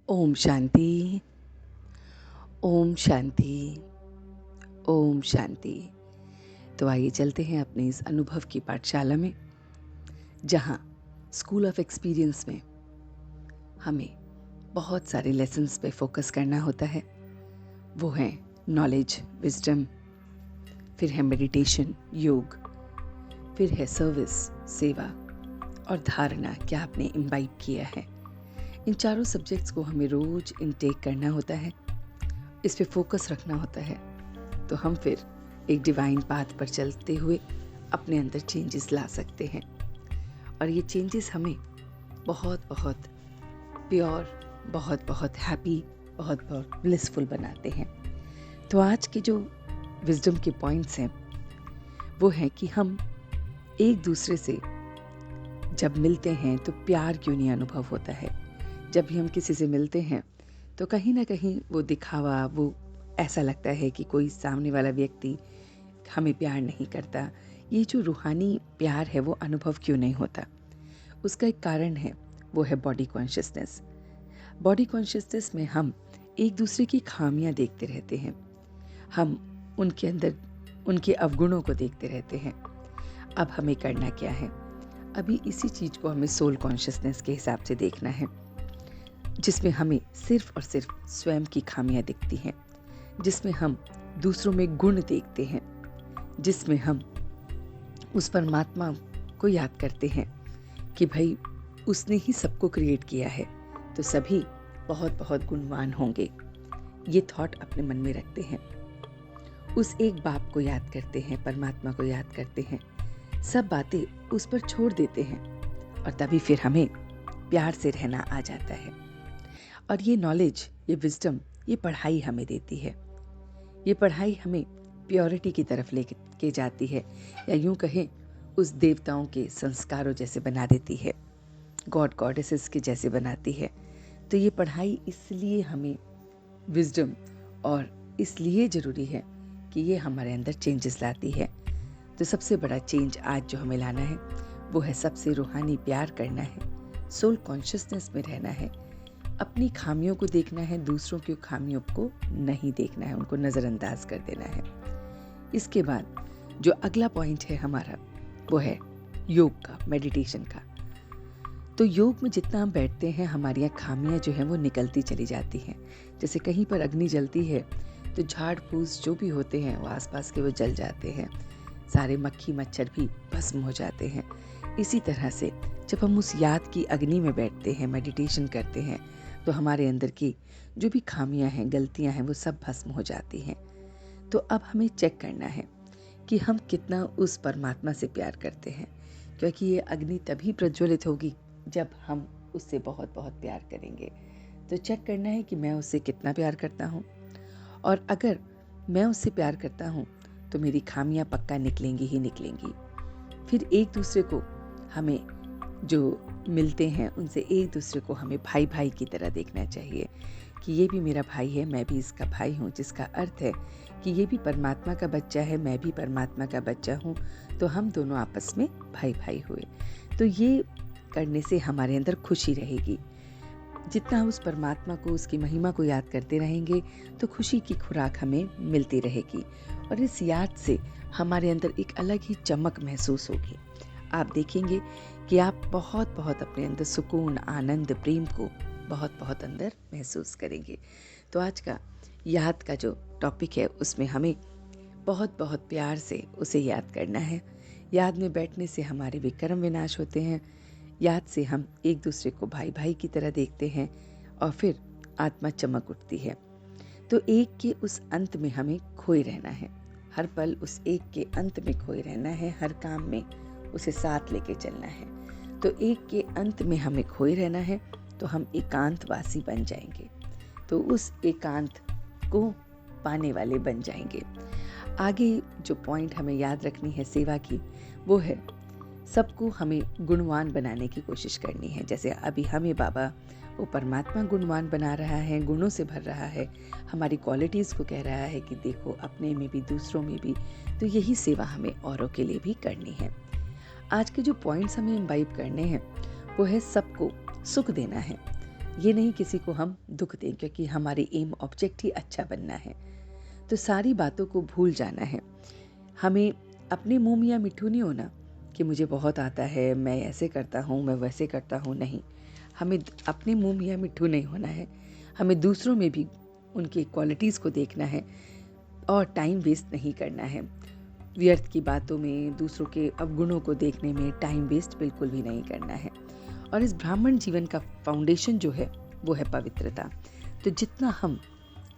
ओम शांति। ओम शांति। ओम शांति। तो आइए चलते हैं अपने इस अनुभव की पाठशाला में, जहाँ स्कूल ऑफ एक्सपीरियंस में हमें बहुत सारे लेसन्स पे फोकस करना होता है। वो है नॉलेज, विजडम, फिर है मेडिटेशन, योग, फिर है सर्विस, सेवा, और धारणा, क्या आपने इम्बाइब किया है। इन चारों सब्जेक्ट्स को हमें रोज इनटेक करना होता है, इस पे फोकस रखना होता है, तो हम फिर एक डिवाइन पाथ पर चलते हुए अपने अंदर चेंजेस ला सकते हैं। और ये चेंजेस हमें बहुत बहुत प्योर, बहुत बहुत हैप्पी, बहुत बहुत ब्लिसफुल बनाते हैं। तो आज के जो विजडम के पॉइंट्स हैं वो है कि हम एक दूसरे से जब मिलते हैं तो प्यार क्यों नहीं अनुभव होता है। जब भी हम किसी से मिलते हैं तो कहीं ना कहीं वो दिखावा, वो ऐसा लगता है कि कोई सामने वाला व्यक्ति हमें प्यार नहीं करता। ये जो रूहानी प्यार है वो अनुभव क्यों नहीं होता, उसका एक कारण है, वो है बॉडी कॉन्शियसनेस। बॉडी कॉन्शियसनेस में हम एक दूसरे की खामियां देखते रहते हैं, हम उनके अंदर उनके अवगुणों को देखते रहते हैं। अब हमें करना क्या है, अभी इसी चीज को हमें सोल कॉन्शियसनेस के हिसाब से देखना है, जिसमें हमें सिर्फ और सिर्फ स्वयं की खामियां दिखती हैं, जिसमें हम दूसरों में गुण देखते हैं, जिसमें हम उस परमात्मा को याद करते हैं कि भाई उसने ही सबको क्रिएट किया है तो सभी बहुत बहुत गुणवान होंगे। ये थॉट अपने मन में रखते हैं, उस एक बाप को याद करते हैं, परमात्मा को याद करते हैं, सब बातें उस पर छोड़ देते हैं, और तभी फिर हमें प्यार से रहना आ जाता है। और ये नॉलेज, ये विजडम, ये पढ़ाई हमें देती है। ये पढ़ाई हमें प्योरिटी की तरफ लेके जाती है, या यूं कहें उस देवताओं के संस्कारों जैसे बना देती है, गॉड गॉडेसेस के जैसे बनाती है। तो ये पढ़ाई इसलिए हमें विजडम और इसलिए ज़रूरी है कि ये हमारे अंदर चेंजेस लाती है। तो सबसे बड़ा चेंज आज जो हमें लाना है वो है सबसे रूहानी प्यार करना है, सोल कॉन्शियसनेस में रहना है, अपनी खामियों को देखना है, दूसरों की खामियों को नहीं देखना है, उनको नज़रअंदाज कर देना है। इसके बाद जो अगला पॉइंट है हमारा वो है योग का, मेडिटेशन का। तो योग में जितना हम बैठते हैं हमारी खामियां जो हैं वो निकलती चली जाती हैं। जैसे कहीं पर अग्नि जलती है तो झाड़ फूस जो भी होते हैं वो आसपास के वो जल जाते हैं, सारे मक्खी मच्छर भी भस्म हो जाते हैं। इसी तरह से जब हम उस याद की अग्नि में बैठते हैं, मेडिटेशन करते हैं, तो हमारे अंदर की जो भी खामियां हैं, गलतियां हैं, वो सब भस्म हो जाती हैं। तो अब हमें चेक करना है कि हम कितना उस परमात्मा से प्यार करते हैं, क्योंकि ये अग्नि तभी प्रज्वलित होगी जब हम उससे बहुत बहुत प्यार करेंगे। तो चेक करना है कि मैं उससे कितना प्यार करता हूँ, और अगर मैं उससे प्यार करता हूँ तो मेरी खामियां पक्का निकलेंगी ही निकलेंगी। फिर एक दूसरे को हमें जो मिलते हैं उनसे एक दूसरे को हमें भाई भाई की तरह देखना चाहिए कि ये भी मेरा भाई है, मैं भी इसका भाई हूँ, जिसका अर्थ है कि ये भी परमात्मा का बच्चा है, मैं भी परमात्मा का बच्चा हूँ, तो हम दोनों आपस में भाई भाई हुए। तो ये करने से हमारे अंदर खुशी रहेगी। जितना उस परमात्मा को, उसकी महिमा को याद करते रहेंगे तो खुशी की खुराक हमें मिलती रहेगी, और इस याद से हमारे अंदर एक अलग ही चमक महसूस होगी। आप देखेंगे कि आप बहुत बहुत अपने अंदर सुकून, आनंद, प्रेम को बहुत बहुत अंदर महसूस करेंगे। तो आज का याद का जो टॉपिक है उसमें हमें बहुत बहुत प्यार से उसे याद करना है। याद में बैठने से हमारे विक्रम विनाश होते हैं, याद से हम एक दूसरे को भाई भाई की तरह देखते हैं, और फिर आत्मा चमक उठती है। तो एक के उस अंत में हमें खोए रहना है, हर पल उस एक के अंत में खोए रहना है, हर काम में उसे साथ लेके चलना है। तो एक के अंत में हमें खोए रहना है, तो हम एकांतवासी बन जाएंगे, तो उस एकांत को पाने वाले बन जाएंगे। आगे जो पॉइंट हमें याद रखनी है सेवा की, वो है सबको हमें गुणवान बनाने की कोशिश करनी है। जैसे अभी हमें बाबा वो परमात्मा गुणवान बना रहा है, गुणों से भर रहा है, हमारी क्वालिटीज़ को कह रहा है कि देखो अपने में भी दूसरों में भी। तो यही सेवा हमें औरों के लिए भी करनी है। आज के जो पॉइंट्स हमें इम्बाइब करने हैं वो है सबको सुख देना है। ये नहीं किसी को हम दुख दें, क्योंकि हमारी एम ऑब्जेक्ट ही अच्छा बनना है। तो सारी बातों को भूल जाना है। हमें अपने मुँह मियाँ मिट्ठू नहीं होना कि मुझे बहुत आता है, मैं ऐसे करता हूँ, मैं वैसे करता हूँ। नहीं, हमें अपने मुँह मियाँ मिट्ठू नहीं होना है। हमें दूसरों में भी उनकी क्वालिटीज़ को देखना है और टाइम वेस्ट नहीं करना है। व्यर्थ की बातों में, दूसरों के अवगुणों को देखने में टाइम वेस्ट बिल्कुल भी नहीं करना है। और इस ब्राह्मण जीवन का फाउंडेशन जो है वो है पवित्रता। तो जितना हम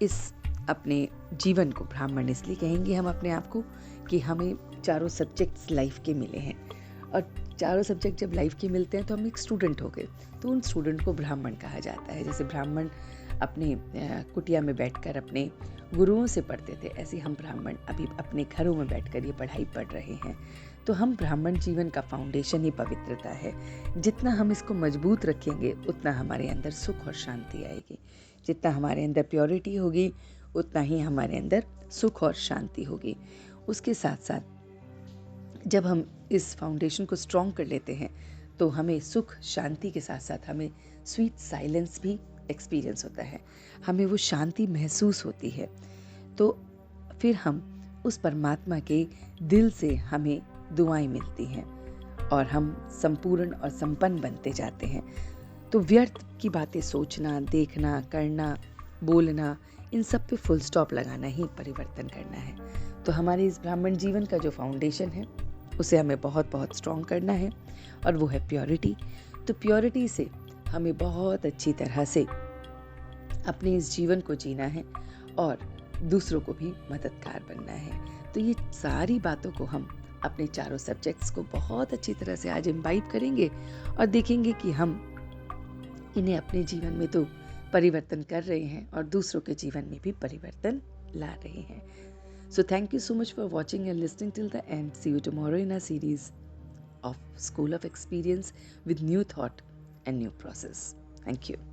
इस अपने जीवन को, ब्राह्मण इसलिए कहेंगे हम अपने आप को कि हमें चारों सब्जेक्ट्स लाइफ के मिले हैं, और चारों सब्जेक्ट जब लाइफ के मिलते हैं तो हम एक स्टूडेंट हो गए, तो उन स्टूडेंट को ब्राह्मण कहा जाता है। जैसे ब्राह्मण अपने कुटिया में बैठकर अपने गुरुओं से पढ़ते थे, ऐसे हम ब्राह्मण अभी अपने घरों में बैठकर ये पढ़ाई पढ़ रहे हैं। तो हम ब्राह्मण जीवन का फाउंडेशन ही पवित्रता है। जितना हम इसको मजबूत रखेंगे उतना हमारे अंदर सुख और शांति आएगी। जितना हमारे अंदर प्योरिटी होगी उतना ही हमारे अंदर सुख और शांति होगी। उसके साथ साथ जब हम इस फाउंडेशन को स्ट्रॉन्ग कर लेते हैं तो हमें सुख शांति के साथ साथ हमें स्वीट साइलेंस भी एक्सपीरियंस होता है, हमें वो शांति महसूस होती है। तो फिर हम उस परमात्मा के दिल से हमें दुआएं मिलती हैं और हम संपूर्ण और संपन्न बनते जाते हैं। तो व्यर्थ की बातें सोचना, देखना, करना, बोलना, इन सब पे फुल स्टॉप लगाना ही परिवर्तन करना है। तो हमारे इस ब्राह्मण जीवन का जो फाउंडेशन है उसे हमें बहुत बहुत स्ट्रॉन्ग करना है, और वो है प्योरिटी। तो प्योरिटी से हमें बहुत अच्छी तरह से अपने इस जीवन को जीना है और दूसरों को भी मददगार बनना है। तो ये सारी बातों को हम अपने चारों सब्जेक्ट्स को बहुत अच्छी तरह से आज इम्बाइब करेंगे और देखेंगे कि हम इन्हें अपने जीवन में तो परिवर्तन कर रहे हैं और दूसरों के जीवन में भी परिवर्तन ला रहे हैं। So thank you so much for watching and listening till the end. See you tomorrow in a series of School of Experience with new thought and new process. Thank you.